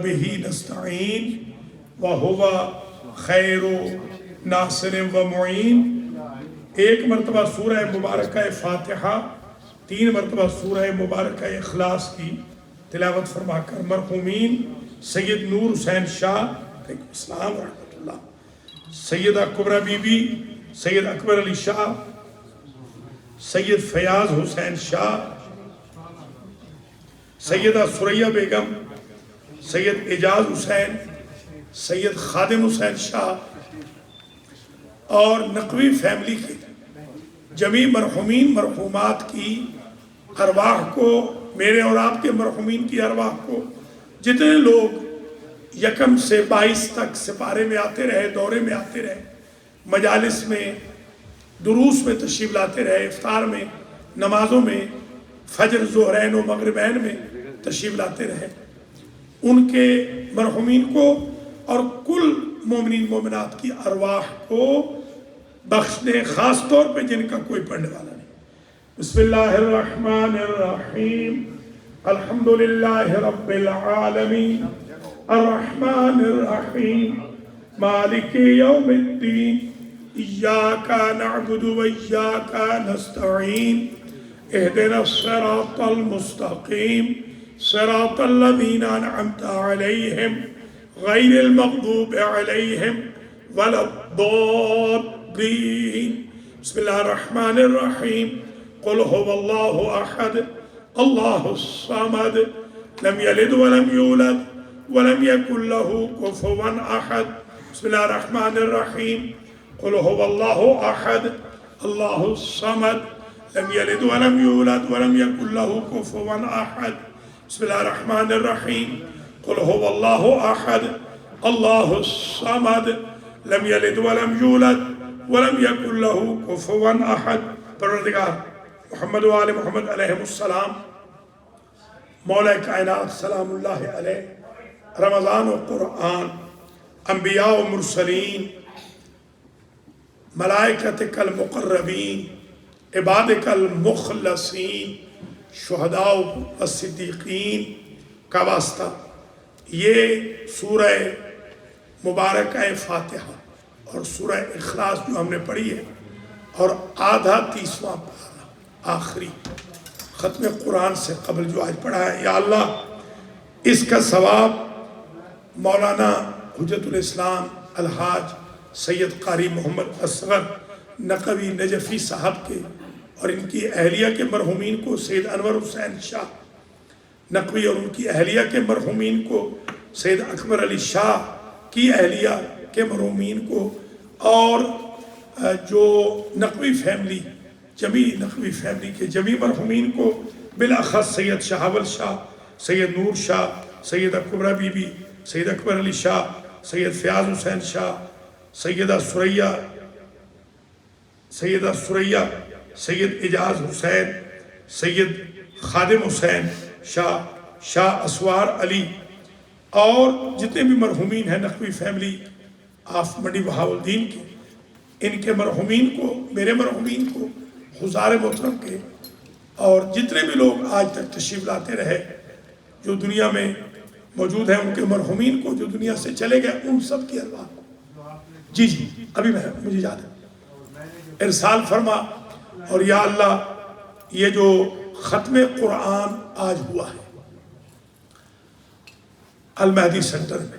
بِهِ نَسْتَعِينُ وَهُوَ خَيْرُ نَاصِرٍ وَمُعِينٍ۔ ایک مرتبہ سورہ مبارکہ فاتحہ، 3 مرتبہ سورہ مبارکہ اخلاص کی تلاوت فرما کر مرحومین سید نور حسین شاہ علیکم السلام ورحمۃ اللہ، سیدہ کبریٰ بی بی، سید اکبر علی شاہ، سید فیاض حسین شاہ، سیدہ سریہ بیگم، سید اعجاز حسین، سید خادم حسین شاہ اور نقوی فیملی کے جمیع مرحومین مرحومات کی ارواح کو، میرے اور آپ کے مرحومین کی ارواح کو، جتنے لوگ 1 سے 22 تک سپارے میں آتے رہے، دورے میں آتے رہے، مجالس میں، دروس میں تشریف لاتے رہے، افطار میں، نمازوں میں، فجر، ظہرین و مغربین میں تشریف لاتے رہے، ان کے مرحومین کو اور کل مومنین مومنات کی ارواح کو بخشنے، خاص طور پہ جن کا کوئی پڑھنے والا نہیں۔ بسم اللہ الرحمن الرحیم، الحمدللہ رب العالمین، الرحمن الرحیم، مالک یوم الدین، ایاک نعبد و ایاک نستعین، اہدنا الصراط المستقیم، صراط الذین انعمت علیہم غیر المغضوب علیہم ولا الضالین۔ بسم اللہ الرحمن الرحیم، قل هو اللہ احد اللہ الصمد لم یلد ولم یولد ولم یکن له کفوا احد۔ بسم اللہ الرحمن الرحیم، قل هو اللہ احد اللہ الصمد لم یلد ولم یولد ولم یکن له کفوا احد۔ بسم اللہ الرحمن الرحیم، قل هو اللہ احد اللہ الصمد لم یلد ولم یولد ولم یکن له کفوا احد۔ پروردگار محمد و آل محمد علیہ السلام، مولا کائنات سلام اللہ علیہ، رمضان و قرآن، انبیاء و مرسلین، ملائکتک المقربین، عبادک المخلصین، شہداء و صدیقین کا واسطہ یہ سورہ مبارکہ فاتحہ اور سورہ اخلاص جو ہم نے پڑھی ہے، اور آدھا 30واں پارہ آخری ختم قرآن سے قبل جو آج پڑھا ہے، یا اللہ اس کا ثواب مولانا حجت الاسلام الحاج سید قاری محمد اصغر نقوی نجفی صاحب کے اور ان کی اہلیہ کے مرحومین کو، سید انور حسین شاہ نقوی اور ان کی اہلیہ کے مرحومین کو، سید اکبر علی شاہ کی اہلیہ کے مرحومین کو، اور جو نقوی فیملی، جمیع نقوی فیملی کے جمیع مرحومین کو، بالاخص سید شہاول شاہ، سید نور شاہ، سیدہ کبریٰ بی بی، سید اکبر علی شاہ، سید فیاض حسین شاہ، سیدہ سریہ، سید اعجاز حسین، سید خادم حسین شاہ، شاہ اسوار علی، اور جتنے بھی مرحومین ہیں نقوی فیملی آف منڈی بہاولدین کے، ان کے مرحومین کو، میرے مرحومین کو، حضار محترم کے، اور جتنے بھی لوگ آج تک تشریف لاتے رہے جو دنیا میں موجود ہیں، ان کے مرحومین کو جو دنیا سے چلے گئے، ان سب کی ارواح کو جی ابھی مجھے یاد ہے ارسال فرما۔ اور یا اللہ یہ جو ختم قرآن آج ہوا ہے المہدی سنٹر میں،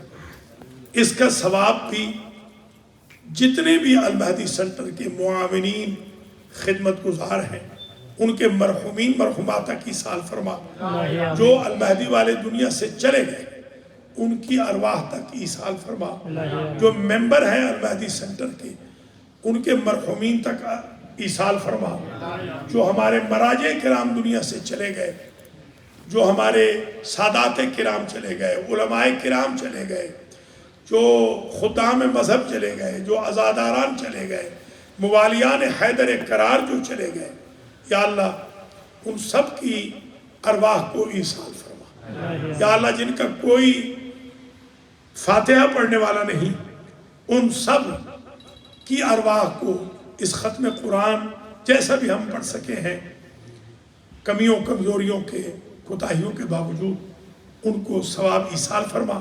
اس کا ثواب بھی جتنے بھی المہدی سنٹر کے معاونین خدمت گزار ہیں ان کے مرحومین مرحومات تک ایصال فرما، جو المہدی والے دنیا سے چلے گئے ان کی ارواح تک ایصال فرما، جو ممبر ہیں المہدی سنٹر کے ان کے مرحومین تک ایصال فرما، جو ہمارے مراجع کرام دنیا سے چلے گئے، جو ہمارے سادات کرام چلے گئے، علماء کرام چلے گئے، جو خدام مذہب چلے گئے، جو عزاداران چلے گئے، موالیان حیدر قرار جو چلے گئے، یا اللہ ان سب کی ارواح کو ایصال فرما۔ یا اللہ جن کا کوئی فاتحہ پڑھنے والا نہیں، ان سب کی ارواح کو اس ختم قرآن جیسا بھی ہم پڑھ سکے ہیں، کمیوں کمزوریوں کے کوتاہیوں کے باوجود ان کو ثواب ایصال فرما،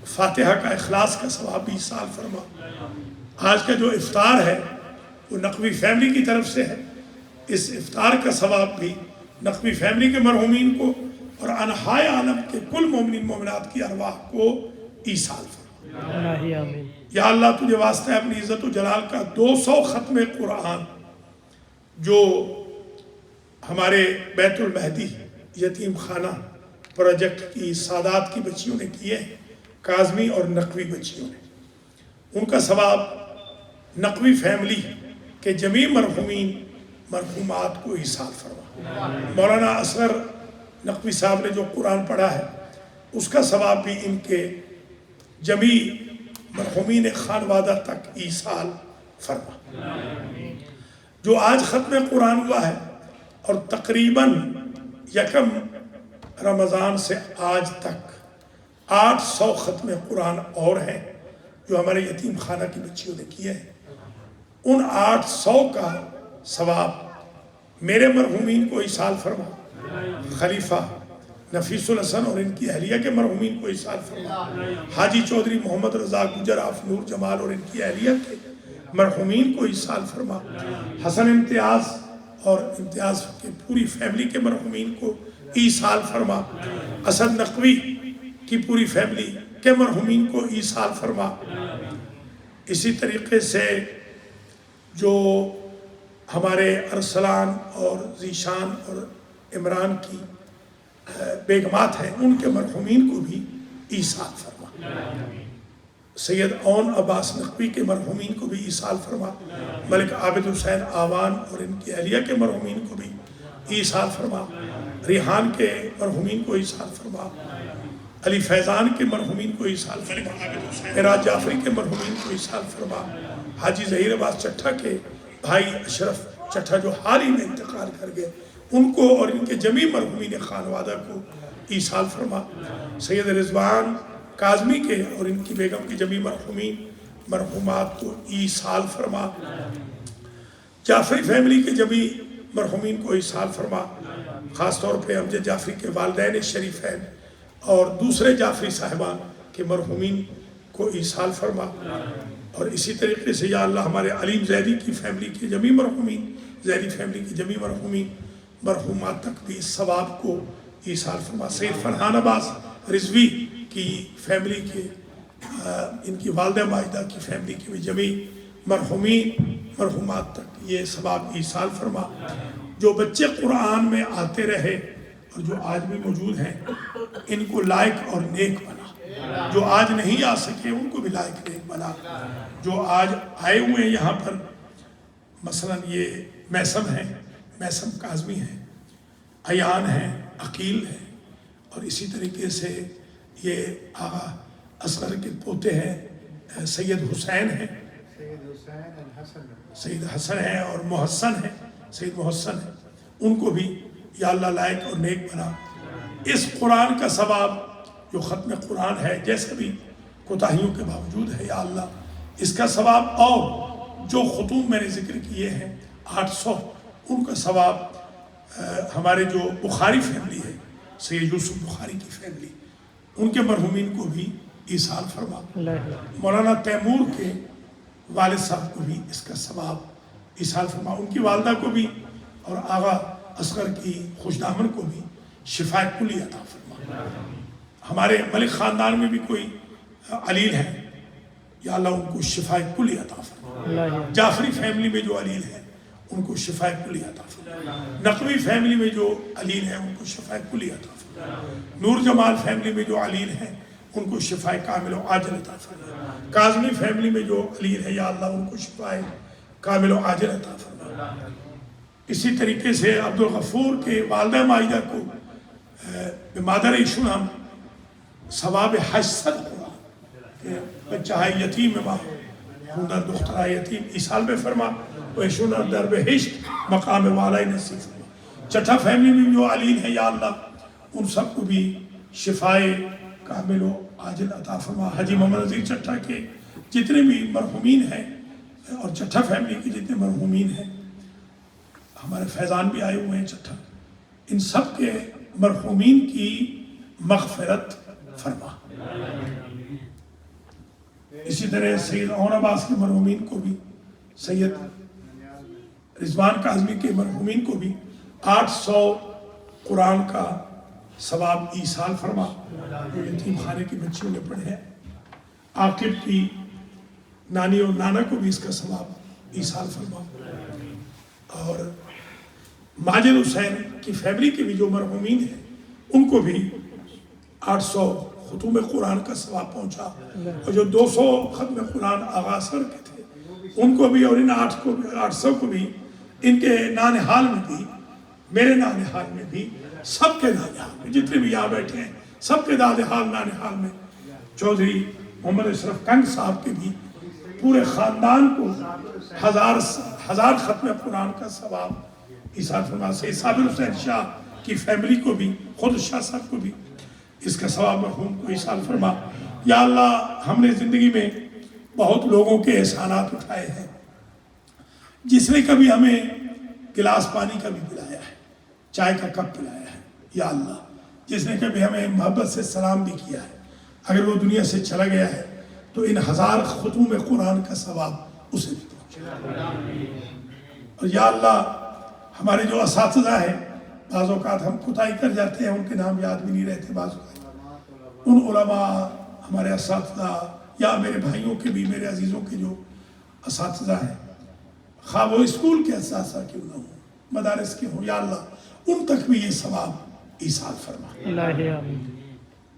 فاتحہ کا اخلاص کا ثواب بھی ایصال فرما۔ آج کا جو افطار ہے وہ نقوی فیملی کی طرف سے ہے، اس افطار کا ثواب بھی نقوی فیملی کے مرحومین کو اور انحائے عالم کے کل مومنین مومنات کی ارواح کو ایصال فرما۔ یا اللہ تجھے واسطہ ہے اپنی عزت و جلال کا 200 ختم قرآن جو ہمارے بیت المہدی یتیم خانہ پروجیکٹ کی سادات کی بچیوں نے کیے ہیں، کاظمی اور نقوی بچیوں نے، ان کا ثواب نقوی فیملی کے جمیع مرحومین مرحومات کو ایصال فرما۔ مولانا اصغر نقوی صاحب نے جو قرآن پڑھا ہے اس کا ثواب بھی ان کے جمیع مرحومین خانوادہ تک ایصال فرما۔ جو آج ختم قرآن ہوا ہے اور تقریباً 1 رمضان سے آج تک 800 ختم قرآن اور ہیں جو ہمارے یتیم خانہ کی بچیوں نے کیے ہیں، ان 800 کا ثواب میرے مرحومین کو ایصال فرما، خلیفہ نفیس الحسن اور ان کی اہلیہ کے مرحومین کو ایصال فرما، حاجی چودھری محمد رضا گجر آف نور جمال اور ان کی اہلیہ کے مرحومین کو ایصال فرما، حسن امتیاز اور امتیاز کے پوری فیملی کے مرحومین کو ایصال فرما، اسد نقوی کی پوری فیملی کے مرحومین کو ایصال فرما۔ اسی طریقے سے جو ہمارے ارسلان اور ذیشان اور عمران کی بیگمات ہیں ان کے مرحومین کو بھی ایصال فرما، سید اون عباس نقوی کے مرحومین کو بھی ایصال فرما، ملک عابد حسین آوان اور ان کی اہلیہ کے مرحومین کو بھی ایصال فرما، ریحان کے مرحومین کو ایصال فرما، علی فیضان کے مرحومین کو ایصال فرما، معراج جعفری کے مرحومین کو ایصال فرما، حاجی ظہیر عباس چٹھا کے بھائی اشرف چٹھا جو حال ہی میں انتقال کر گئے ان کو اور ان کے جمیع مرحومین خانوادہ کو ایصال فرما، سید رضوان کاظمی کے اور ان کی بیگم کی جمیع مرحومین مرحومات کو ایصال فرما، جعفری فیملی کے جمیع مرحومین کو ایصال فرما، خاص طور پہ امجد جعفری کے والدین شریفین اور دوسرے جعفری صاحبان کے مرحومین کو ایصال فرما، اور اسی طریقے سے یا اللہ ہمارے علیم زیدی کی فیملی کے جمیع مرحومین، زیدی فیملی کی جمیع مرحومین مرحومات تک بھی اس ثواب کو ایصال فرما، سید فرحان عباس رضوی کی فیملی کے ان کی والدہ ماجدہ کی فیملی کے بھی جمیع مرحومین مرحومات تک یہ ثواب ایصال فرما، جو بچے قرآن میں آتے رہے اور جو آج بھی موجود ہیں ان کو لائق اور نیک بنا، جو آج نہیں آ سکے ان کو بھی لائق نیک بنا، جو آج آئے ہوئے ہیں یہاں پر مثلا یہ میسم ہیں، میسم کاظمی ہیں، ایان ہیں، عقیل ہیں، اور اسی طریقے سے یہ آغا اصغر کے پوتے ہیں سید حسین ہیں، سید حسن ہیں اور محسن ہیں، سید محسن ہیں، ان کو بھی یا اللہ لائق اور نیک بنا۔ اس قرآن کا ثواب جو ختم قرآن ہے جیسے بھی کوتاہیوں کے باوجود ہے یا اللہ اس کا ثواب، اور جو ختوم میں نے ذکر کیے ہیں 800 ان کا ثواب ہمارے جو بخاری فیملی ہے سید یوسف بخاری کی فیملی ان کے مرحومین کو بھی ایصال فرما، مولانا تیمور کے والد صاحب کو بھی اس کا ثواب ایصال فرما، ان کی والدہ کو بھی اور آغا اصغر کی خوش دامن کو بھی شفاء کلی عطا فرما۔ ہمارے ملک خاندان میں بھی کوئی علیل ہے یا اللہ ان کو شفاء کلی عطا فرما، جعفری فیملی میں جو علیل ہے ان کو شفاء کلی عطا فرما، نقوی فیملی میں جو علیل ہے ان کو شفاء کلی عطا فرما، نور جمال فیملی میں جو علیل ہیں ان کو شفاء کامل و عاجل عطا فرما، کاظمی فیملی میں جو علیل ہے یا اللہ ان کو شفاء کامل و عاجل عطا فرما۔ اسی طریقے سے عبدالغفور کے والدہ ماجدہ کو مادر ایشون ثواب حج صد قرآن کہ بچہ ہے یتیم ماں خوندہ دخترہ یتیم ایصال میں فرما، وہ ایشون در بہشت مقام والا نصیب فرما۔ چٹھا فیملی میں جو علیل ہے یا اللہ ان سب کو بھی شفاء کامل و عاجل عطا فرما۔ حجی محمد عزیز چٹھا کے جتنے بھی مرحومین ہیں اور چٹھا فیملی کے جتنے مرحومین ہیں، ہمارے فیضان بھی آئے ہوئے ہیں چٹھا، ان سب کے مرحومین کی مغفرت فرما۔ اسی طرح سید اون عباس کے مرحومین کو بھی، سید رضوان کاظمی کے مرحومین کو بھی 800 قرآن کا ثواب ایصال فرما۔ جو یتیم خانے کی بچیوں نے پڑھے ہیں، عاقب کی نانی اور نانا کو بھی اس کا ثواب ایصال فرما، اور ماجد حسین کی فیملی کے بھی جو مرحومین ہیں ان کو بھی 800 ختم قرآن کا ثواب پہنچا، اور جو 200 ختم قرآن آغازر کے تھے ان کو بھی، اور ان 800 کو بھی، ان کے نانحال میں بھی، میرے نانحال میں بھی، سب کے نانحال میں جتنے بھی یہاں بیٹھے ہیں سب کے نانحال میں چودھری محمد اشرف کنگ صاحب کے بھی پورے خاندان کو 1000 ختم قرآن کا ثواب ایصال فرما۔ سید صابر حسین شاہ کی فیملی کو بھی، خود شاہ صاحب کو بھی اس کا ثواب مرحوم کو ایصال فرما۔ یا اللہ، ہم نے زندگی میں بہت لوگوں کے احسانات اٹھائے ہیں، جس نے کبھی ہمیں گلاس پانی کا بھی پلایا ہے، چائے کا کپ پلایا ہے، یا اللہ جس نے کبھی ہمیں محبت سے سلام بھی کیا ہے، اگر وہ دنیا سے چلا گیا ہے تو ان 1000 ختم قرآن کا ثواب اسے بھی پہنچے۔ اور یا اللہ، ہمارے جو اساتذہ ہیں، بعض اوقات ہم کوتاہی کر جاتے ہیں، ان کے نام یاد بھی نہیں رہتے، بعض اوقات ان علماء، ہمارے اساتذہ یا میرے بھائیوں کے بھی، میرے عزیزوں کے جو اساتذہ ہیں، خواہ وہ اسکول کے اساتذہ کیوں نہ ہوں، مدارس کے ہوں، یا اللہ ان تک بھی یہ ثواب ایصال فرما۔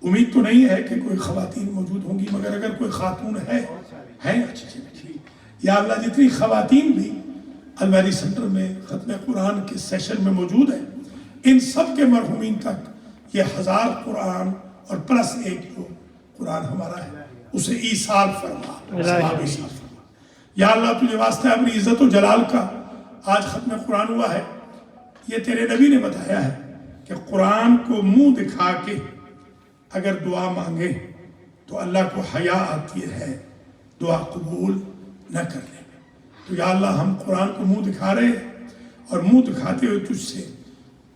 امید تو نہیں ہے کہ کوئی خواتین موجود ہوں گی، مگر اگر کوئی خاتون ہے اچھی، یا اللہ جتنی خواتین بھی المہدی سینٹر میں ختم قرآن کے سیشن میں موجود ہیں، ان سب کے مرحومین تک یہ 1000 قرآن اور پلس ایک جو قرآن ہمارا ہے اسے ایصال فرما، ثواب ایصال فرما۔ یا اللہ تجھے واسطہ ہے اپنی عزت و جلال کا، آج ختم قرآن ہوا ہے، یہ تیرے نبی نے بتایا ہے کہ قرآن کو منہ دکھا کے اگر دعا مانگے تو اللہ کو حیا آتی ہے دعا قبول نہ کرنے میں۔ تو یا اللہ، ہم قرآن کو منہ دکھا رہے ہیں اور منہ دکھاتے ہوئے تجھ سے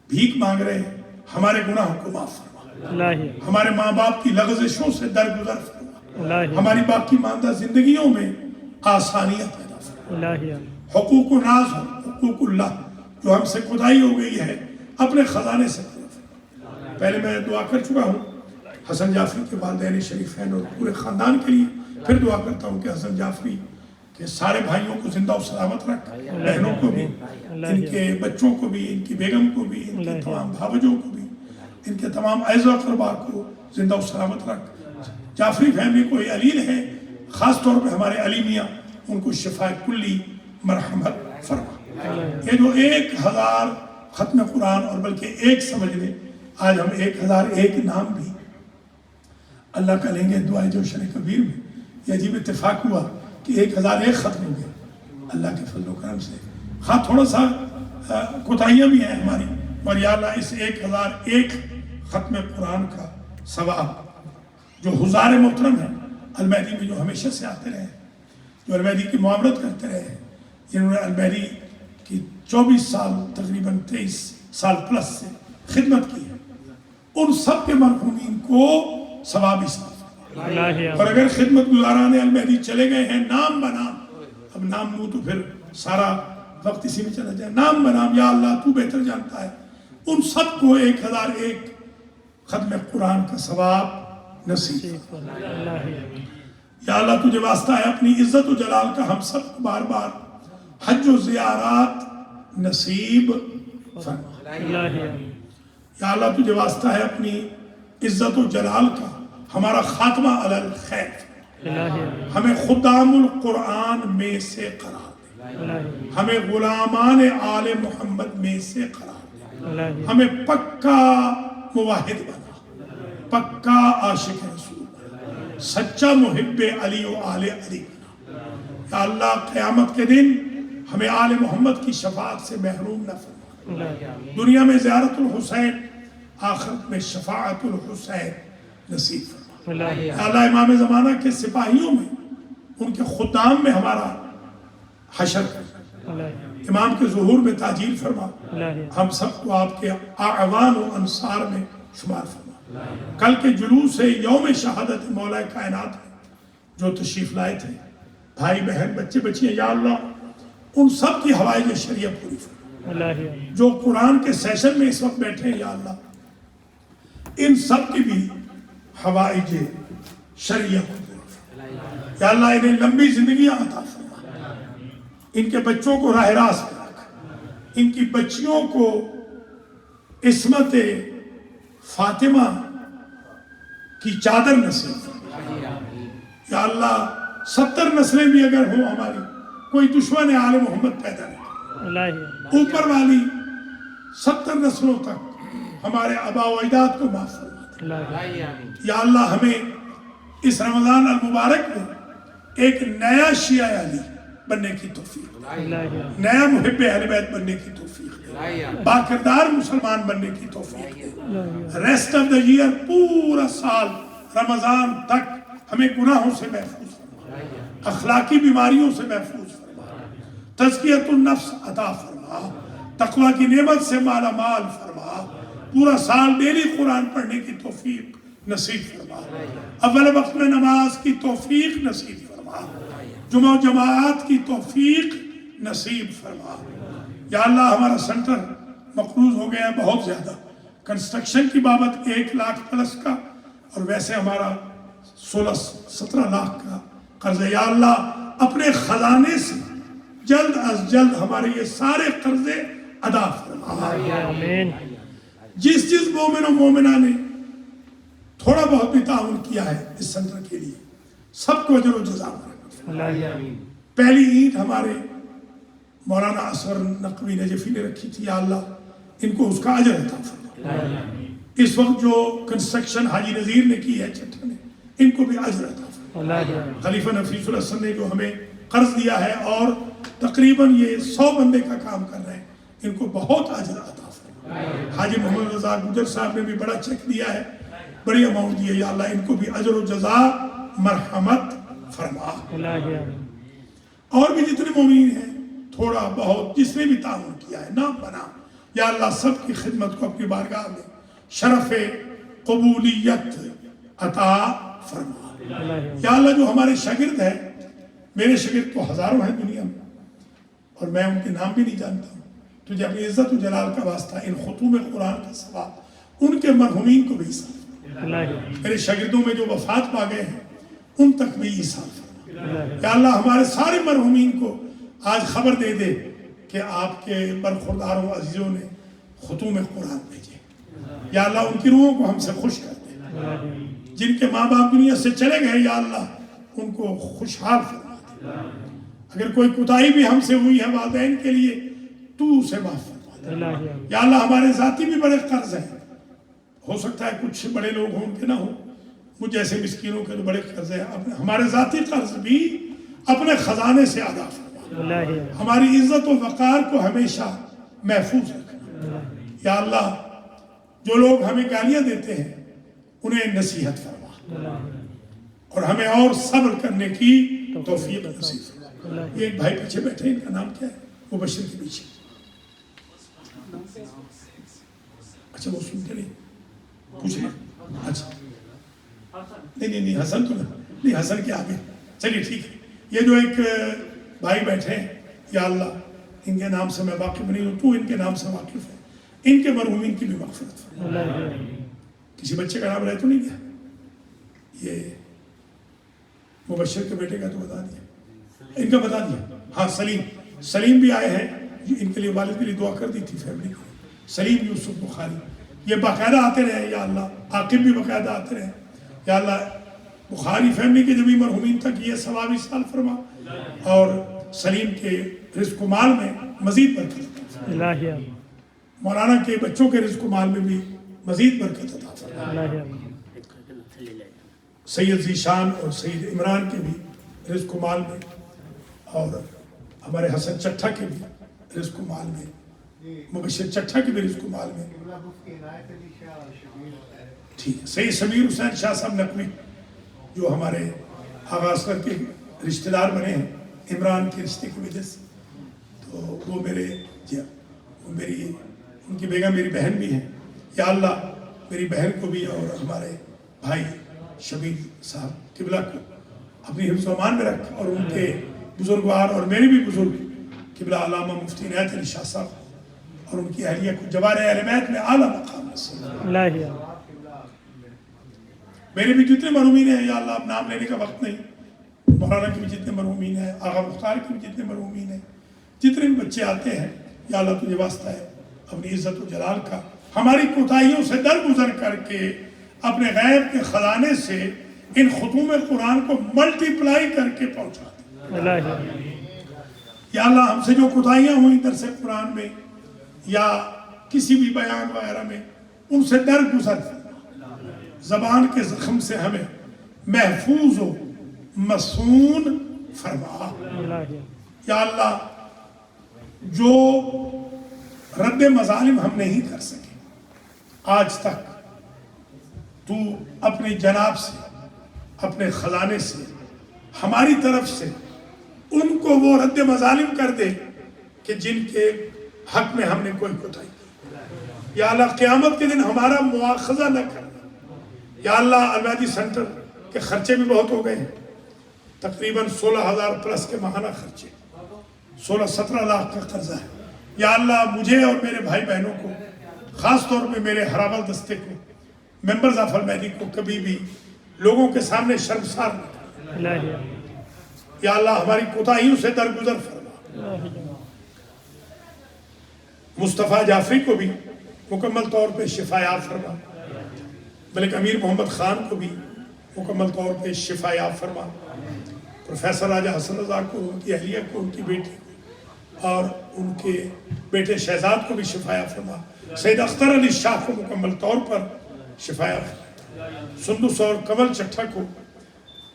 بھیک مانگ رہے ہیں، ہمارے گناہوں کو معاف فرما، ہمارے ماں باپ کی لغزشوں سے درگزر فرما، ہماری باقی ماندہ زندگیوں میں آسانیاں پیدا فرما۔ حقوق و ناز، حقوق اللہ جو ہم سے کوتاہی ہو گئی ہے، اپنے خزانے سے پورا فرما۔ پہلے میں دعا کر چکا ہوں حسن جعفری کے والدین شریفین اور پورے خاندان کے لیے، پھر دعا کرتا ہوں کہ حسن جعفری کے سارے بھائیوں کو زندہ و سلامت رکھ، بہنوں کو بھی، ان کے بچوں کو بھی، ان کی بیگم کو بھی، ان کے تمام بھاوجوں کو بھی، ان کے تمام اعزا اقربا کو زندہ و سلامت رکھ۔ جعفری فیملی کوئی علیل ہے، خاص طور پہ ہمارے علی میاں، ان کو شفاء کلی مرحمت فرما۔ یہ جو 1000 ختم قرآن، اور بلکہ ایک سمجھ لیں، آج ہم 1001 نام بھی اللہ کا لیں گے دعائے جوشن کبیر میں۔ یہ عجیب اتفاق ہوا کہ 1001 ختم ہو گیا اللہ کے فضل و کرم سے۔ ہاں تھوڑا سا کوتاہیاں بھی ہیں ہماری، اور یا اللہ اس 1001 ختم قرآن کا ثواب جو حضار محترم ہیں المہدی میں، جو ہمیشہ سے آتے رہے ہیں، جو المہدی کی معاورت کرتے رہے ہیں، جنہوں نے المہدی کی 24 سال تقریباً 23 سال پلس سے خدمت کی ہے، ان سب کے مرحومین کو ثواب ایصال فرما۔ اور اگر خدمت گزاران المہدی چلے گئے ہیں نام بنام، اب نام لوں تو پھر سارا وقت اسی میں چلا جائے، نام بنام، یا اللہ تو بہتر جانتا ہے، ان سب کو 1001 ختم قرآن کا ثواب نصیب۔ یا اللہ تجھے واسطہ ہے اپنی عزت و جلال کا، ہم سب کو بار بار حج و زیارات نصیب فرما۔ یا اللہ تجھے واسطہ ہے اپنی عزت و جلال کا، ہمارا خاتمہ علی الخیر، ہمیں خدام القرآن میں سے قرار دے، ہمیں غلامان آل محمد میں سے قرار دے، ہمیں پکا موحد بنا، پکا عاشق رسول بنا، سچا محب علی و آل علی بنا۔ یا اللہ قیامت کے دن ہمیں آل محمد کی شفاعت سے محروم نہ فرما، دنیا میں زیارت الحسین، آخرت میں شفاعت الحسین نصیب فرما۔ یا اللہ امام زمانہ کے سپاہیوں میں، ان کے خدام میں ہمارا حشر کر، امام کے ظہور میں تاجیل فرما، ہم سب کو آپ کے اعوان و انصار میں شمار فرما۔ کل کے جلوس سے یوم شہادت مولا کائنات میں جو تشریف لائے تھے، بھائی بہن بچے بچیاں، یا اللہ ان سب کی حوائج شریعت پوری فرما۔ جو قرآن کے سیشن میں اس وقت بیٹھے ہیں یا اللہ ان سب کی بھی حوائج شریعت پوری فرما۔ یا اللہ انہیں لمبی زندگیاں عطا فرما، ان کے بچوں کو راہ راست پہ رکھ، ان کی بچیوں کو عصمت فاطمہ کی چادر نصیب فرما۔ یا اللہ 70 نسلیں بھی اگر ہوں ہماری، کوئی دشمن آل محمد پیدا نہیں، اوپر والی 70 نسلوں تک ہمارے آباء و اجداد کو معاف فرما۔ یا اللہ ہمیں اس رمضان المبارک میں ایک نیا شیعہ علی بننے کی توفیق، نیا محب اہل بیت بننے کی توفیق، باکردار مسلمان بننے کی توفیق۔ ریسٹ آف دا ایئر پورا سال رمضان تک ہمیں گناہوں سے محفوظ فرما، اخلاقی بیماریوں سے محفوظ فرما، تزکیۃ النفس عطا فرما، تقوی کی نعمت سے مالا مال فرما، پورا سال ڈیلی قرآن پڑھنے کی توفیق نصیب فرما، اول وقت میں نماز کی توفیق نصیب فرما، جمعہ و جماعت کی توفیق نصیب فرما۔ یا اللہ ہمارا سنٹر مقروض ہو گیا ہے بہت زیادہ، کنسٹرکشن کی بابت 1 لاکھ پلس کا، اور ویسے ہمارا 16-17 لاکھ کا قرض ہے۔ یا اللہ اپنے خزانے سے جلد از جلد ہمارے یہ سارے قرضے ادا فرما۔ جس مومن و مومنہ نے تھوڑا بہت بھی تعاون کیا ہے اس سنٹر کے لیے، سب کو اجر و جزا فرما۔ پہلی اینٹ ہمارے مولانا اصغر نقوی نجفی نے رکھی تھی، یا اللہ ان کو اس کا اجر عطا فرما۔ اس وقت جو کنسٹرکشن حاجی نذیر نے کی ہے چٹھا نے، ان کو بھی اجر عطا فرما۔ خلیفہ نفیس الحسن نے جو ہمیں قرض دیا ہے اور تقریباً یہ 100 بندے کا کام کر رہے ہیں، ان کو بہت اجر عطا فرما۔ حاجی محمد رضا گجر صاحب نے بھی بڑا چیک دیا ہے، بڑی اماؤنٹ دی ہے، یا اللہ ان کو بھی اجر و جزا مرحمت فرما۔ اور بھی جتنے مومنین ہیں تھوڑا بہت جس نے بھی تعاون کیا ہے نام بنا، یا اللہ سب کی خدمت کو اپنی بارگاہ میں شرف قبولیت عطا فرما۔ یا اللہ جو ہمارے شاگرد ہیں، میرے شاگرد تو ہزاروں ہیں دنیا میں اور میں ان کے نام بھی نہیں جانتا ہوں، تجھے اپنی عزت و جلال کا واسطہ ان ختوم قرآن کا ثواب ان کے مرحومین کو بھی عیسیٰ فرما۔ میرے شاگردوں میں جو وفات پا گئے ہیں ان تک بھی عیسیٰ فرما۔ یا اللہ ہمارے سارے مرحومین کو آج خبر دے دے کہ آپ کے برخورداروں عزیزوں نے ختوم قرآن بھیجے۔ یا اللہ ان کی روحوں کو ہم سے خوش کر دے، جن کے ماں باپ دنیا سے چلے گئے یا اللہ ان کو خوشحال فرما دے۔ اگر کوئی کوتاہی بھی ہم سے ہوئی ہے والدین کے لیے تو اسے معاف فرما دے۔ یا اللہ ہمارے ذاتی بھی بڑے قرض ہیں، ہو سکتا ہے کچھ بڑے لوگ ہوں ان کے نہ ہوں، مجھ جیسے مسکینوں کے تو بڑے قرض ہیں، ہمارے ذاتی قرض بھی اپنے خزانے سے ادا فرما۔ ہماری عزت و وقار کو ہمیشہ محفوظ رکھنا۔ یا اللہ جو لوگ ہمیں گالیاں دیتے ہیں انہیں نصیحت فرما اور ہمیں اور صبر کرنے کی توفیق نصیب فرما۔ یہ ایک بھائی پیچھے بیٹھے، ان کا نام کیا ہے؟ وہ بشر کے پیچھے، اچھا وہ سنتے نہیں پوچھنا، اچھا نہیں حسن تو نہیں، حسن کے آگے چلیے ٹھیک ہے۔ یہ جو ایک بھائی بیٹھے ہیں یا اللہ ان کے نام سے میں واقف نہیں ہوں، تو ان کے نام سے واقف ہے، ان کے مرحومین کی بھی مغفرت فرما۔ کسی بچے کا نام رہ تو نہیں گیا؟ یہ مبشر کے بیٹے کا تو بتا دیا، ان کا بتا دیا، ہاں سلیم بھی آئے ہیں، ان کے لیے والد کے لیے دعا کر دی تھی فیملی کو، سلیم یوسف بخاری، یہ باقاعدہ آتے رہے یا اللہ، عاقب بھی باقاعدہ آتے رہے یا اللہ، بخاری فیملی کے جبھی مرحومین تک یہ ثوابی سال فرما اور سلیم کے رزق و مال میں مزید برکت عطا فرما، مولانا کے بچوں کے رزق و مال میں بھی مزید برکت عطا فرما، سید ذیشان اور سید عمران کے بھی رزق و مال میں، اور ہمارے حسن چٹھا کے بھی رزق و مال میں، مبشر چٹھا کے بھی رزق و مال میں، ٹھیک ہے۔ سید سمیر حسین شاہ صاحب نقوی جو ہمارے آغاز کر کے رشتہ دار بنے ہیں عمران کے رشتے کی وجہ سے، تو وہ میرے ان کی بیگم میری بہن بھی ہیں، یا اللہ میری بہن کو بھی اور ہمارے بھائی شبیر صاحب قبلہ کو اپنی حفظ و امان میں رکھ، اور ان کے بزرگوار اور میرے بھی بزرگ قبلہ علامہ مفتی عنایت علی شاہ صاحب اور ان کی اہلیہ کو جوار اہل بیت میں اعلیٰ مقام نصیب۔ میرے بھی جتنے مرحومین ہیں یا اللہ، اب نام لینے کا وقت نہیں، مولانا کے بھی جتنے مرحومین ہیں، آغا مختار کے بھی جتنے مرحومین ہیں، جتنے بھی بچے آتے ہیں، یا اللہ تجھے واسطہ ہے اپنی عزت و جلال کا ہماری کوتاہیوں سے درگزر کر کے اپنے غیب کے خزانے سے ان ختوم قرآن کو ملٹی پلائی کر کے پہنچا دے۔ یا اللہ ہم سے جو کوتاہیاں ہوئیں درس قرآن میں یا کسی بھی بیان وغیرہ میں، ان سے درگزر زبان کے زخم سے ہمیں محفوظ و مصون فرما۔ یا اللہ جو رد مظالم ہم نہیں کر سکے آج تک، تو اپنے جناب سے، اپنے خزانے سے ہماری طرف سے ان کو وہ رد مظالم کر دے کہ جن کے حق میں ہم نے کوئی کوتاہی کی۔ یا اللہ قیامت کے دن ہمارا مواخذہ نہ کر۔ یا اللہ الوادی سینٹر کے خرچے بھی بہت ہو گئے ہیں، تقریباً 16,000 پلس کے ماہانہ خرچے، 16-17 لاکھ کا قرضہ ہے۔ یا اللہ مجھے اور میرے بھائی بہنوں کو، خاص طور پہ میرے ہراول دستے کو، ممبرز آف المہدی کو کبھی بھی لوگوں کے سامنے شرمسار نہ کر۔ یا اللہ ہماری کوتاہیوں سے درگزر فرما۔ مصطفیٰ جعفری کو بھی مکمل طور پہ شفا یاب فرما، ملک امیر محمد خان کو بھی مکمل طور پہ شفا یاب فرما، پروفیسر راجہ حسن رضا کو، ان کی اہلیہ کو، ان کی بیٹی کو اور ان کے بیٹے شہزاد کو بھی شفا یاب فرما، سید اختر علی شاہ کو مکمل طور پر شفا یاب فرما، سندس اور کمل چٹھا کو،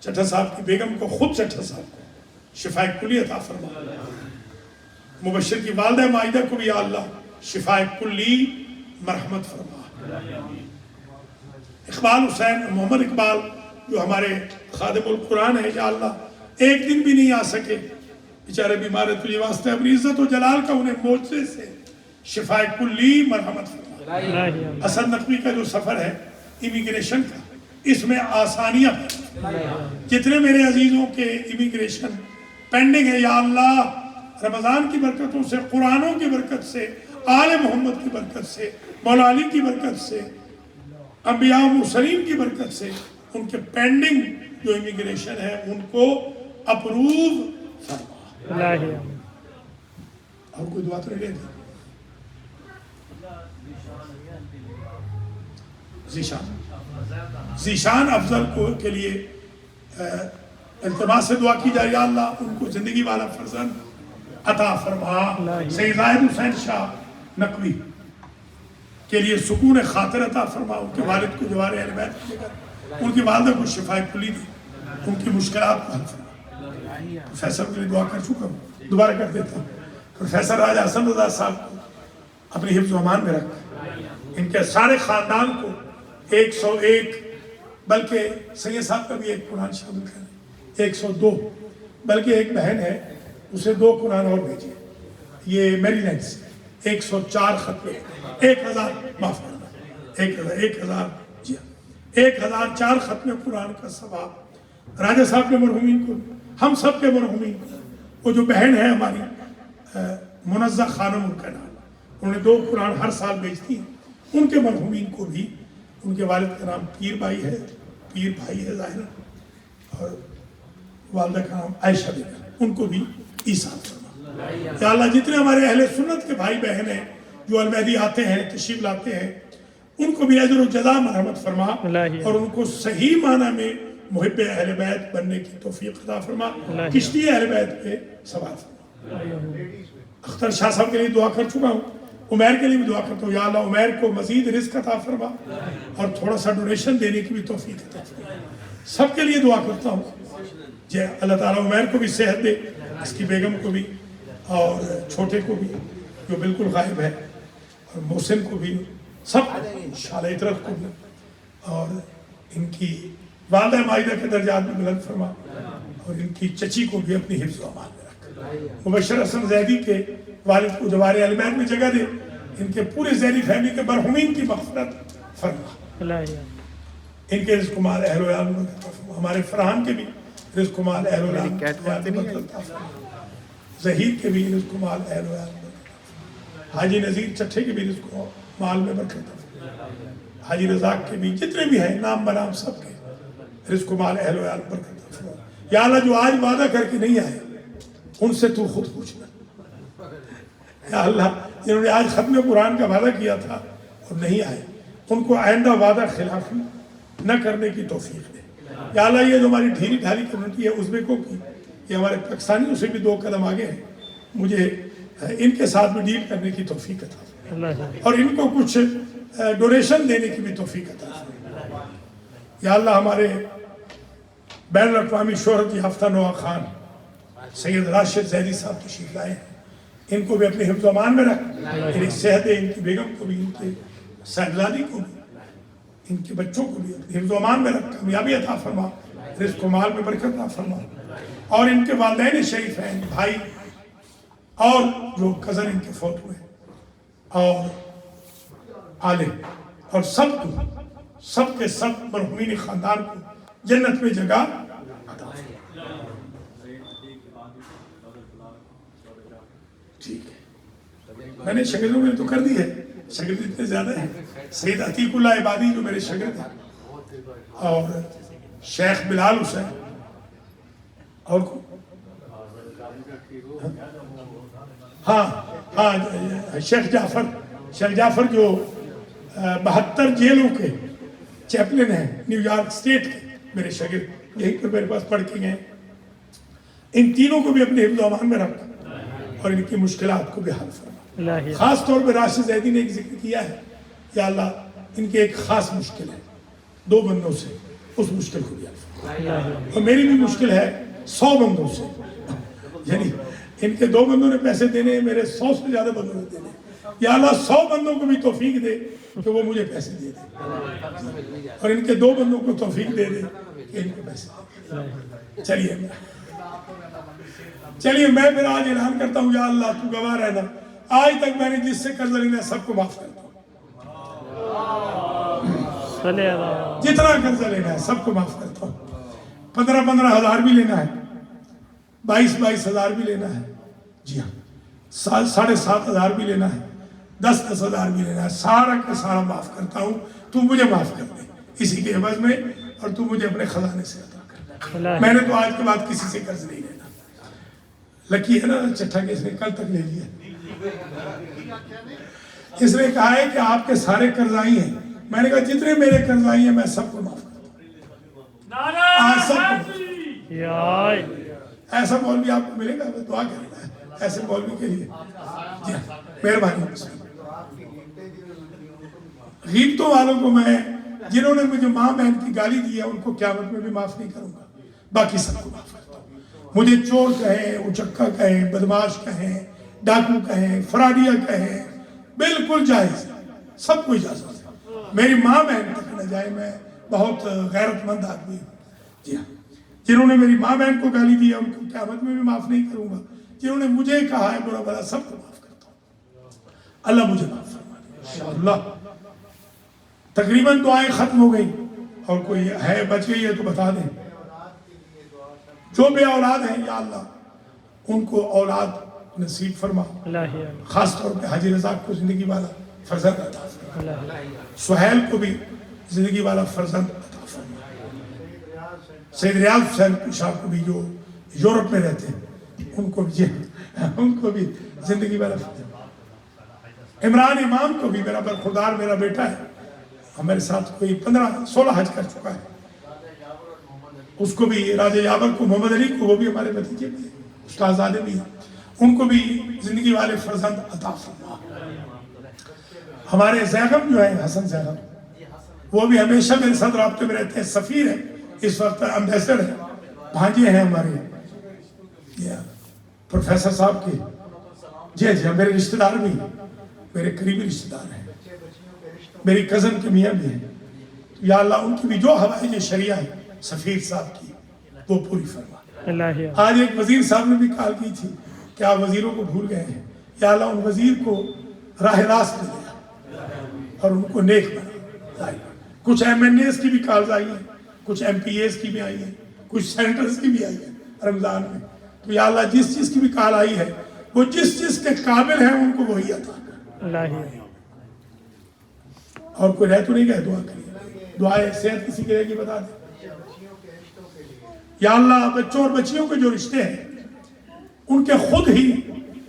چٹھا صاحب کی بیگم کو، خود چٹھا صاحب کو شفا کلی عطا فرما، مبشر کی والدہ مائدہ کو بھی یا اللہ شفا کلی مرحمت فرما۔ اقبال حسین محمد اقبال جو ہمارے خادم القرآن ہیں، یا اللہ ایک دن بھی نہیں آ سکے، بیچارے بیمار ہیں، تجھے واسطے اپنی عزت و جلال کا انہیں معجزے سے شفا کلی مرحمت فرما۔ اسد نقوی کا جو سفر ہے امیگریشن کا، اس میں آسانیاں جتنے میرے عزیزوں کے امیگریشن پینڈنگ ہے، یا اللہ رمضان کی برکتوں سے، قرآنوں کی برکت سے، آل محمد کی برکت سے، مولا علی کی برکت سے، انبیاء و مرسلین کی برکت سے، ان کے پینڈنگ جو امیگریشن ہے ان کو اپروو فرما۔ اور کوئی دعا تو نہیں لے گا؟ ذیشان افضل کو کے لیے التماس سے دعا کی جائے، یا اللہ ان کو زندگی والا فرزند عطا فرما۔ سید زاہد حسین شاہ نقوی کے لیے سکون خاطر عطا فرما، ان کے والد کو جوار اہل بیت دے کر، ان کی والدہ کو شفا کلی دے، ان کی مشکلات کو حل فرما۔ پروفیسر کے لیے دعا کر چکا ہوں، دوبارہ کر دیتا ہوں، پروفیسر راجہ حسن رضا صاحب کو اپنی حفظ و امان میں رکھ، ان کے سارے خاندان کو 101، بلکہ سید صاحب کا بھی ایک قرآن شامل کریں، 102، بلکہ ایک بہن ہے اسے 2 قرآن اور بھیجے، یہ میری لینڈ سے 104 ختم، 1000 معاف کرنا، 1000 جی ہاں 1004 ختم قرآن کا ثواب راجہ صاحب کے مرحومین کو، ہم سب کے مرحومین کو۔ وہ جو بہن ہے ہماری منزہ خانم، ان کا نام، انہوں نے 2 قرآن ہر سال بھیجتی ہیں، ان کے مرحومین کو بھی، ان کے والد کا نام پیر بھائی ہے، پیر بھائی ہے ظاہر، اور والدہ کا نام عائشہ بیگم، ان کو بھی عیسیٰ فرما۔ یا اللہ جتنے ہمارے اہل سنت کے بھائی بہن ہیں جو المہدی آتے ہیں، تشریف لاتے ہیں، ان کو بھی اجر و جزا مرحمت فرما، اور ان کو صحیح معنی میں محب اہل بیت بننے کی توفیق عطا فرما، کشتی اہل بیت پہ سوار فرما۔ اختر شاہ صاحب کے لیے دعا کر چکا ہوں، عمیر کے لیے بھی دعا کرتا ہوں، یا اللہ عمیر کو مزید رزق عطا فرما اور تھوڑا سا ڈونیشن دینے کی بھی توفیق عطا فرما۔ سب کے لیے دعا کرتا ہوں جی اللہ تعالیٰ عمیر کو بھی صحت دے، اس کی بیگم کو بھی، اور چھوٹے کو بھی جو بالکل غائب ہے، اور محسن کو بھی، سب شال اطرت کو بھی، اور ان کی والدہ مائدہ کے درجات بھی بلند فرما، اور ان کی چچی کو بھی اپنی حفظ و امان میں رکھ۔ مبشر حسن زیدی کے والد کو جوار اہل بیت میں جگہ دے، ان کے پورے ذہنی فہمی کے مرحومین کی مغفرت فرما۔ ان کے رزق مال اہل و عیال میں برکت عطا فرما. ہمارے فرحان کے بھی رزق مال اہل و عیال میں برکت عطا فرما. ظہیر کے بھی رزق مال اہل و عیال میں برکت عطا فرما. حاجی نذیر چٹھے کے بھی رزق مال میں برکت عطا فرما. حاجی رزاق کے بھی جتنے بھی ہیں نام بنام سب کے رزق مال اہل و عیال میں برکت عطا فرما. یا اللہ جو آج وعدہ کر کے نہیں آئے ان سے تو خود پوچھنا. یا اللہ جنہوں نے آج ختم قرآن کا وعدہ کیا تھا اور نہیں آئے ان کو آئندہ وعدہ خلافی نہ کرنے کی توفیق دے. یا اللہ یہ جو ہماری ڈھیلی ڈھالی کمیونٹی ہے ازبیکوں کی یہ ہمارے پاکستانیوں سے بھی 2 قدم آگے ہیں. مجھے ان کے ساتھ بھی ڈیل کرنے کی توفیق عطا فرما اور ان کو کچھ ڈونیشن دینے کی بھی توفیق عطا فرما. یا اللہ ہمارے بین الاقوامی شہرت یافتہ نوا خان سید راشد زیدی صاحب تشریف لائے ہیں. ان کو بھی اپنے حفظ و امان میں رکھ. انہیں صحت دے, ان کی بیگم کو بھی, ان کے صاحبزادی کو بھی, ان کے بچوں کو بھی اپنے حفظ و امان میں رکھ. کامیابی عطا فرما, رزق و مال میں برکت عطا فرما. اور ان کے والدین شریفین, بھائی اور جو کزن ان کے فوت ہوئے اور آلے اور سب کو, سب کے سب مرحومین خاندان کو جنت میں جگہ عطا فرما. ٹھیک ہے, میں نے شاگردوں میں تو کر دی ہے. شاگرد اتنے زیادہ ہیں. سید عتیق اللہ عبادی جو میرے شاگرد ہیں اور شیخ بلال حسین اور شیخ جعفر جو 72 جیلوں کے چیپلن ہیں نیو یارک اسٹیٹ کے میرے شاگرد, یہیں پر میرے پاس پڑھ کے گئے. ان تینوں کو بھی اپنے حفظ و امان میں رکھ اور ان کی مشکلات کو بھی حل فرما. خاص طور پہ راشد زیدی نے ایک ذکر کیا ہے, یا اللہ ان کی ایک خاص مشکل ہے 2 بندوں سے, اس مشکل کو بھی حل فرما. اور میری بھی مشکل ہے 100 بندوں سے, یعنی ان کے 2 بندوں نے پیسے دینے ہیں, میرے 100 سے زیادہ بندوں نے دینے. یا اللہ 100 بندوں کو بھی توفیق دے کہ وہ مجھے پیسے دے دیں اور ان کے 2 بندوں کو توفیق دے دے کہ ان کو پیسے دے. چلیے میں پھر آج اعلان کرتا ہوں, یا اللہ تو گواہ رہنا, آج تک میں نے جس سے قرض لینا ہے سب کو معاف کرتا ہوں. جتنا قرض لینا ہے سب کو معاف کرتا ہوں. 15 ہزار بھی لینا ہے, 22 ہزار بھی لینا ہے, جی ہاں 7.5 ہزار بھی لینا ہے, 10 ہزار بھی لینا ہے, سارا کا سارا معاف کرتا ہوں. تو مجھے معاف کر دے اسی کے عوض میں, اور تو مجھے اپنے خزانے سے عطا کر. میں نے تو آج کے بعد کسی سے قرض نہیں لینا. لکی ہے نا چٹھا کہ اس نے کل تک لے لیا. اس نے کہا ہے کہ آپ کے سارے قرضائی ہیں. میں نے کہا جتنے میرے قرضائی ہیں میں سب کو معاف کرتا ہوں. ایسا مولوی آپ کو ملے گا, دعا کرنا ہے ایسے مولوی کے لیے. جی ہاں مہربانی. غیبتوں والوں کو میں, جنہوں نے مجھے ماں بہن کی گالی دی ہے ان کو قیامت میں بھی معاف نہیں کروں گا, باقی سب کو معاف کرتا ہوں. مجھے چور کہیں, اچکا کہیں, بدماش کہیں, ڈاکو کہیں, فراڈیا کہیں, بالکل جائز, سب کو اجازت ہے. میری ماں بہن تک نہ جائے, میں بہت غیرت مند آدمی ہوں. جی ہاں, جنہوں نے میری ماں بہن کو گالی دی ہے ان کو قیامت میں بھی معاف نہیں کروں گا. جنہوں نے مجھے کہا ہے برا بھلا سب کو معاف کرتا ہوں. اللہ مجھے معاف فرمائے انشاءاللہ. تقریباً دعائیں ختم ہو گئی, اور کوئی ہے بچ گئی ہے تو بتا دیں. جو بے اولاد ہیں یا اللہ ان کو اولاد نصیب فرما. خاص طور پہ حاجی رزاق کو زندگی والا فرزند عطا فرما. سہیل کو بھی زندگی والا فرزند عطا فرما. سید ریاض حسین صاحب کو بھی جو یورپ میں رہتے ہیں ان کو بھی زندگی والا فرزند. عمران امام کو بھی, میرا برخوردار میرا بیٹا ہے, ہمارے ساتھ کوئی 15-16 حج کر چکا ہے, اس کو بھی, راجہ یاور کو, محمد علی کو, وہ بھی ہمارے بھتیجے بھی ہیں, استادزادے بھی ہیں, ان کو بھی زندگی والے فرزند عطا فرما. ہمارے زیغم جو ہیں حسن زیغم, وہ بھی ہمیشہ میرے ساتھ رابطے میں رہتے ہیں, سفیر ہیں, اس وقت امبیسڈر ہیں, بھانجے ہیں ہمارے پروفیسر صاحب کے. جی جی میرے رشتہ دار بھی, میرے قریبی رشتہ دار ہیں, میری کزن کے میاں بھی ہیں. یا اللہ ان کی بھی جو ہوائج شریعہ ہے سفیر صاحب کی وہ پوری فرما. آج ایک وزیر صاحب نے بھی کال کی تھی کہ آپ وزیروں کو بھول گئے ہیں. یا اللہ ان وزیر کو راہ راست دے دیا اور ان کو نیک بنا. کچھ MNAs کی بھی کالز آئی ہیں، کچھ MPAs کی بھی آئی ہیں، کچھ سینیٹرز کی بھی آئی ہیں رمضان میں. تو یا اللہ جس چیز کی بھی کال آئی ہے وہ جس چیز کے قابل ہیں ان کو وہی عطا کر. اور کوئی رہ تو نہیں گئے؟ دعا کریے. دعائیں صحت کسی کے رہے گی بتا دیں. یا اللہ بچوں اور بچیوں کے جو رشتے ہیں ان کے خود ہی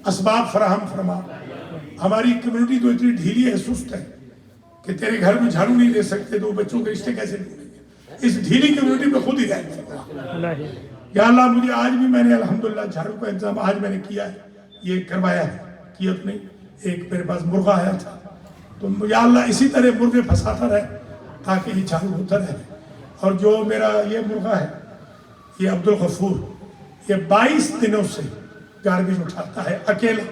اسباب فراہم فرما. ہماری کمیونٹی تو اتنی ڈھیلی ہے، سست ہے کہ تیرے گھر میں جھاڑو نہیں دے سکتے تو بچوں کے رشتے کیسے ڈھونڈیں گے؟ اس ڈھیلی کمیونٹی پہ خود ہی رہتے ہیں. یا اللہ مجھے آج بھی میں نے الحمدللہ جھاڑو کا انتظام آج میں نے کیا ہے، یہ کروایا ہے، کیا تو نہیں. ایک میرے پاس مرغا آیا تھا تو یا اللہ اسی طرح مرغے پھنساتا رہے تاکہ یہ جھاڑو ہوتا رہے. اور جو میرا یہ مرغا ہے یہ عبدالغفور، یہ 22 دنوں سے گاربیج اٹھاتا ہے اکیلا.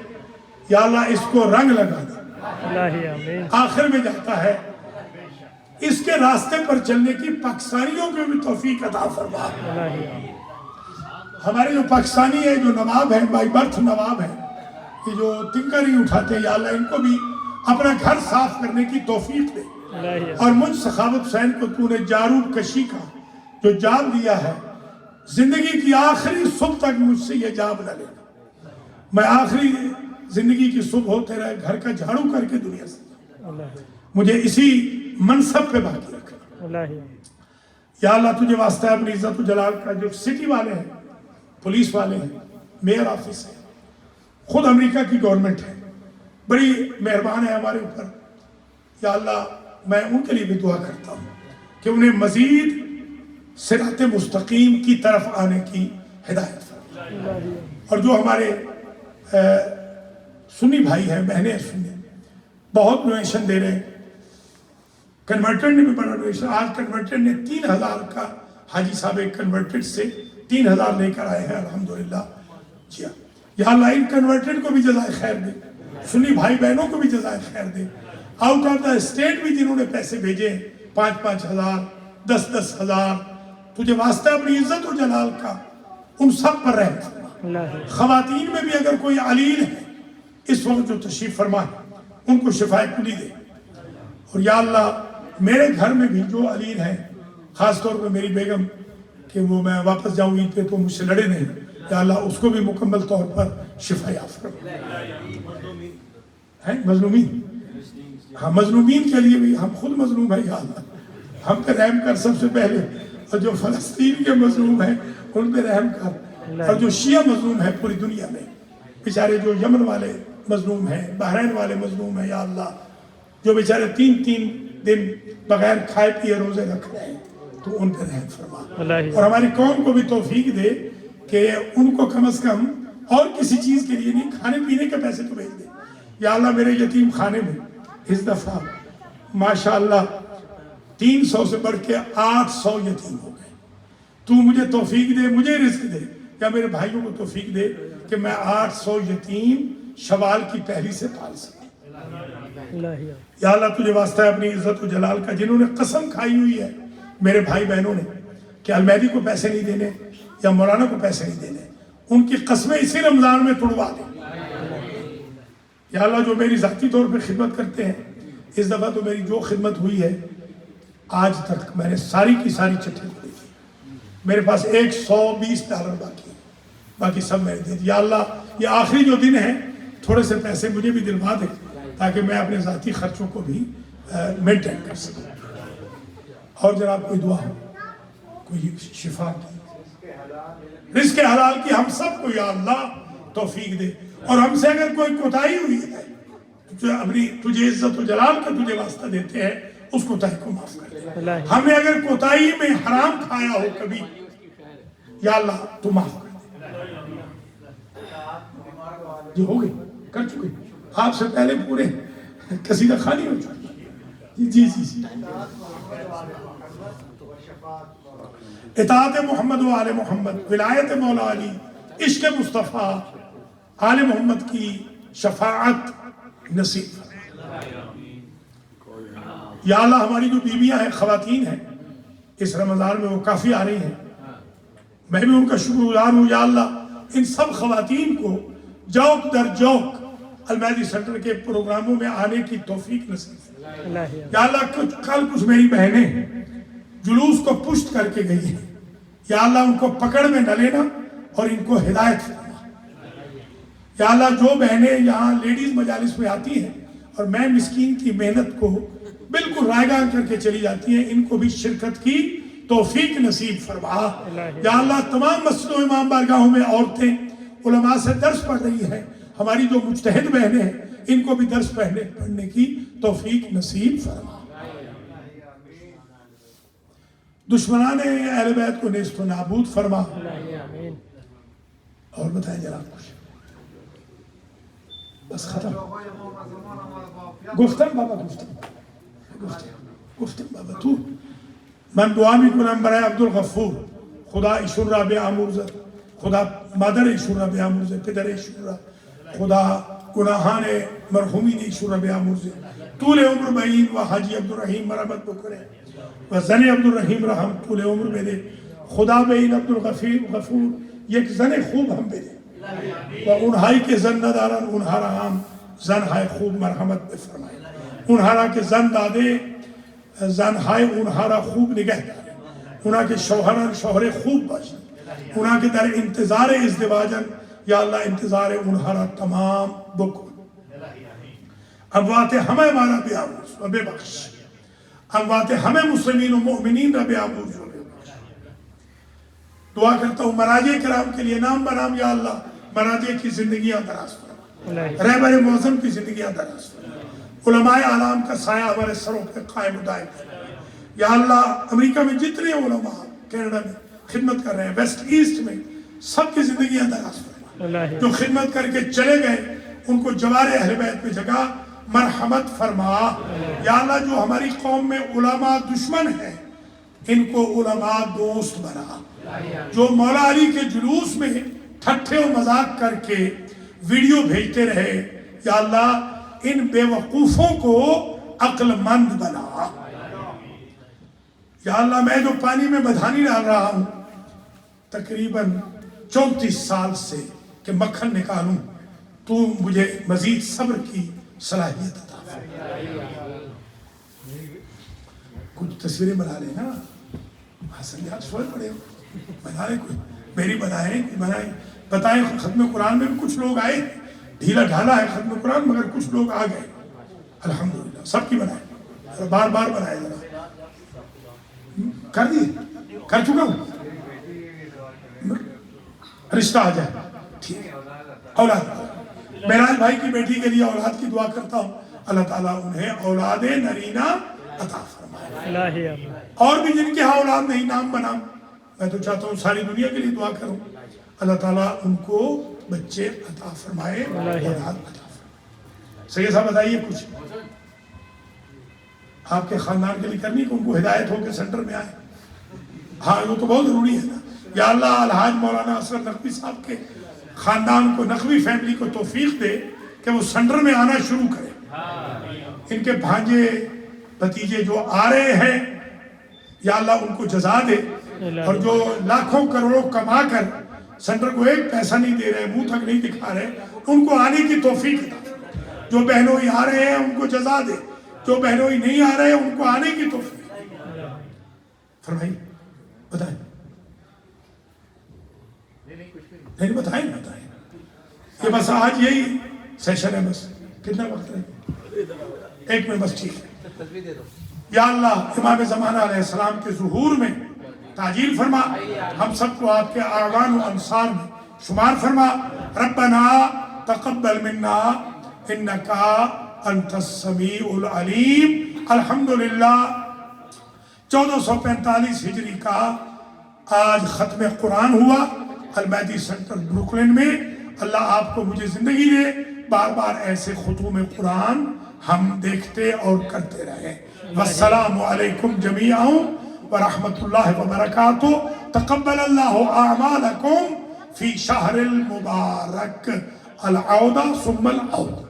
یا اللہ اس کو رنگ لگا دے. آخر میں جاتا ہے اس کے راستے پر چلنے کی پاکستانیوں کو بھی توفیق عطا فرما. ہمارے جو پاکستانی ہیں جو نواب ہیں، بائی برتھ نواب ہیں، یہ جو تنکا نہیں اٹھاتے، یا اللہ ان کو بھی اپنا گھر صاف کرنے کی توفیق دے. اور مجھ سخاوت حسین کو تو نے جاروب کشی کا جو جاب دیا ہے، زندگی کی آخری صبح تک مجھ سے یہ جاب نہ لینا. میں آخری زندگی کی صبح ہو تیرا گھر کا جھاڑو کر کے دنیا سے مجھے اسی منصب پہ باقی رکھنا. یا اللہ تجھے واسطہ ہے اپنی عزت و جلال کا. جو سٹی والے ہیں، پولیس والے ہیں، میئر آفس ہے، خود امریکہ کی گورنمنٹ ہے، بڑی مہربان ہے ہمارے اوپر. یا اللہ میں ان کے لیے بھی دعا کرتا ہوں کہ انہیں مزید صراط مستقیم کی طرف آنے کی ہدایت فرما. اور جو ہمارے سنی بھائی ہیں، بہنیں سنی، بہت ڈونیشن دے رہے ہیں. کنورٹر نے بھی بڑا ڈونیشن، آج کنورٹر نے 3000 کا، حاجی صاحب ایک کنورٹر سے 3000 لے کر آئے ہیں الحمدللہ. جی ہاں، یا اللہ ان کنورٹر کو بھی جزائے خیر دے، سنی بھائی بہنوں کو بھی جزائے خیر دے. آؤٹ آف دا اسٹیٹ بھی جنہوں نے پیسے بھیجے 5-5 ہزار، 10-10 ہزار، تجھے واسطہ اپنی عزت و جلال کا ان سب پر رحم فرما. خواتین میں بھی اگر کوئی علیل ہے اس وقت جو تشریف فرما ان کو شفائے کلی دے. اور یا اللہ میرے گھر میں بھی جو علیل ہیں، خاص طور پہ میری بیگم کہ وہ میں واپس جاؤں عید پہ تو مجھ سے لڑے نہیں، یا اللہ اس کو بھی مکمل طور پر شفا یافتہ فرما. مظلومین، ہاں مظلومین کے لیے بھی ہم خود مظلوم ہیں. یا اللہ ہم پہ رحم کر سب سے پہلے، اور جو فلسطین کے مظلوم ہیں ان پہ رحم کر. اور جو شیعہ مظلوم ہیں پوری دنیا میں، بیچارے جو یمن والے مظلوم ہیں، بحرین والے مظلوم ہیں، یا اللہ جو بیچارے 3 دن بغیر کھائے پیے روزے رکھ رہے ہیں تو ان پہ رحم فرما. اور ہماری قوم کو بھی توفیق دے کہ ان کو کم از کم اور کسی چیز کے لیے نہیں، کھانے پینے کے پیسے تو بھیج دے. یا اللہ میرے یتیم خانے میں اس دفعہ ماشاءاللہ 300 سے بڑھ کے 800 یتیم ہو گئے. تو مجھے توفیق دے، مجھے رزق دے، یا میرے بھائیوں کو توفیق دے کہ میں 800 یتیم شوال کی پہلی سے پال سکوں. یا اللہ تجھے واسطہ ہے اپنی عزت و جلال کا. جنہوں نے قسم کھائی ہوئی ہے میرے بھائی بہنوں نے کہ المہدی کو پیسے نہیں دینے یا مولانا کو پیسے نہیں دینے، ان کی قسمیں اسی رمضان میں توڑوا دیں. یا اللہ جو میری ذاتی طور پہ خدمت کرتے ہیں، اس دفعہ تو میری جو خدمت ہوئی ہے آج تک میں نے ساری کی ساری چٹھی کھولی تھی. میرے پاس $120 باقی ہے، باقی سب میں نے دے دی. یا اللہ یہ آخری جو دن ہے تھوڑے سے پیسے مجھے بھی دلوا دے تاکہ میں اپنے ذاتی خرچوں کو بھی مینٹین کر سکوں. اور جناب کوئی دعا ہو، کوئی شفا کی، رزق حلال کی ہم سب کو یا اللہ توفیق دے. اور ہم سے اگر کوئی کوتاہی ہوئی ہے جو اپنی تجھے عزت و جلال کا تجھے واسطہ دیتے ہیں اس کوتاہی کو معاف کر دے. ہمیں اگر کوتاہی میں حرام کھایا ہو کبھی یا اللہ تو معاف کر دے. جو ہو گئی کر چکے آپ سے پہلے پورے قصیدہ خانی ہو چکی. جی جی جی. اطاعت محمد و آل محمد، ولایت مولا علی، عشق مصطفیٰ، آل محمد کی شفاعت نصیب. یا اللہ ہماری جو بیویاں ہیں، خواتین ہیں، اس رمضان میں وہ کافی آ رہی ہیں، میں بھی ان کا شکر گزار ہوں. یا اللہ ان سب خواتین کو جوک در جوک المہدی سینٹر کے پروگراموں میں آنے کی توفیق نصیب فرما۔ یا اللہ کل کچھ میری بہنیں جلوس کو پشت کر کے گئی ہیں، یا اللہ ان کو پکڑ میں نہ لینا اور ان کو ہدایت فرما۔ یا اللہ جو بہنیں یہاں لیڈیز مجالس میں آتی ہیں اور میں مسکین کی محنت کو بالکل رائیگاں کر کے چلی جاتی ہیں، ان کو بھی شرکت کی توفیق نصیب فرما۔ یا اللہ تمام مسجدوں امام بارگاہوں میں عورتیں علماء سے درس پڑھ رہی ہیں، ہماری جو مجتہد بہنیں ہیں ان کو بھی درس پڑھنے کی توفیق نصیب فرما۔ دشمنان اہل بیت کو نیست و نابود فرما۔ اور بتائیں جناب کچھ؟ بس ختم؟ گفتم بابا گفتم بابا تو من دعا میکنم برای عبدالغفور، خدا ایشون را بیامرزد، خدا مادر ایشون را بیامرزد، پدر ایشون را، خدا گناهان مرحومین ایشون را بیامرزد، طول عمر به این و حاجی عبدالرحیم مرحمت بکنه و زن عبدالرحیم را هم طول عمر بده، خدا به این عبدالغفور یک زن خوب هم بده و اونهایی که زن ندارن اونها را هم زنهای خوب مرحمت بفرماید، اونها را که زن داده زنهای اونها را خوب نگه داره، اونها که شوهران شوهر خوب باشن، اونها که در انتظار ازدواجن، یا اللہ انتظار اونها را تمام بکن، اموات همه ما را بیامرز و ببخش، اموات همه مسلمین و مؤمنین را بیامرز و ببخش۔ دعا کرتا ہوں مراجع کرام کے لیے نام برام، یا اللہ مراجع کی زندگیاں دراز فرما، رہبر معظم کی زندگیاں دراز فرما، علماء اعلام کا سایہ ہمارے سروں پہ قائم و دائم فرما۔ یا اللہ امریکہ میں جتنے علماء کینیڈا میں خدمت کر رہے ہیں، ویسٹ ایسٹ میں، سب کی زندگیاں دراز فرما، جو خدمت کر کے چلے گئے ان کو جوار اہل بیت پہ جگہ مرحمت فرما۔ یا اللہ جو ہماری قوم میں علماء دشمن ہیں ان کو علماء دوست بنا، جو مولا علی کے جلوس میں ٹھٹھے و مذاق کر کے ویڈیو بھیجتے رہے، یا اللہ ان بے وقوفوں کو عقل مند بنا۔ یا اللہ میں جو پانی میں بدھانی ڈال رہا ہوں تقریباً 34 سال سے کہ مکھن نکالوں، تو مجھے مزید صبر کی صلاحیت عطا فرما۔ کچھ تصویریں بنا لیں نا، حسن یاد سوئے پڑے ہو بنا لیں، کوئی میری بنائیں بتائیں۔ ختم قرآن میں بھی کچھ لوگ آئے، ڈھیلا ڈھالا ہے ختم قرآن مگر کچھ لوگ آ گئے، الحمدللہ سب کی بنائیں، بار بار بنائے ذرا، کر دیے کر چکا ہوں، رشتہ آ جائے ٹھیک ہے۔ اولاد معراج بھائی کی بیٹی کے لیے اولاد کی دعا کرتا ہوں، اللہ تعالیٰ انہیں اولاد نرینہ عطا فرمائے، اور بھی جن کے ہاں اولاد نہیں نام بنا، میں تو چاہتا ہوں ساری دنیا کے لیے دعا کروں، اللہ تعالیٰ ان کو بچے عطا فرمائے، اولاد عطا فرمائے۔ سید صاحب بتائیے کچھ آپ کے خاندان کے لیے کرنی کہ ان کو ہدایت ہو کے سینٹر میں آئے؟ ہاں وہ تو بہت ضروری ہے نا۔ یا اللہ الحاج مولانا اسرت نقوی صاحب کے خاندان کو، نقوی فیملی کو توفیق دے کہ وہ سینٹر میں آنا شروع کرے، ان کے بھانجے بھتیجے جو آ رہے ہیں یا اللہ ان کو جزا دے، اور جو لاکھوں کروڑوں کما کر سینٹر کو ایک پیسہ نہیں دے رہے، منہ تک نہیں دکھا رہے، ان کو آنے کی توفیق دے۔ جو بہنوئی آ رہے ہیں ان کو جزا دے، جو بہنوئی نہیں آ رہے ہیں ان کو آنے کی توفیق فرمائی۔ بتائیں نہیں بتائیں یہ بس آج یہی سیشن ہے، بس کتنا وقت ہے؟ 1 منٹ بس، ٹھیک ہے۔ یا اللہ امام زمانہ علیہ السلام کے ظہور میں تعجیل فرما، ہم سب کو آپ کے اعوان و انصار میں شمار فرما۔ ربنا تقبل منا انکا انت السمیع العلیم۔ الحمدللہ 1445 ہجری کا آج ختم قرآن ہوا المہدی سینٹر بروکلن میں۔ اللہ آپ کو مجھے زندگی دے، بار بار ایسے ختوم قرآن ہم دیکھتے اور کرتے رہے۔ والسلام علیکم جمیعا ورحمۃ اللہ وبرکاتہ۔ تقبل اللہ اعمالکم فی شہر المبارک۔ العودہ ثم العودہ۔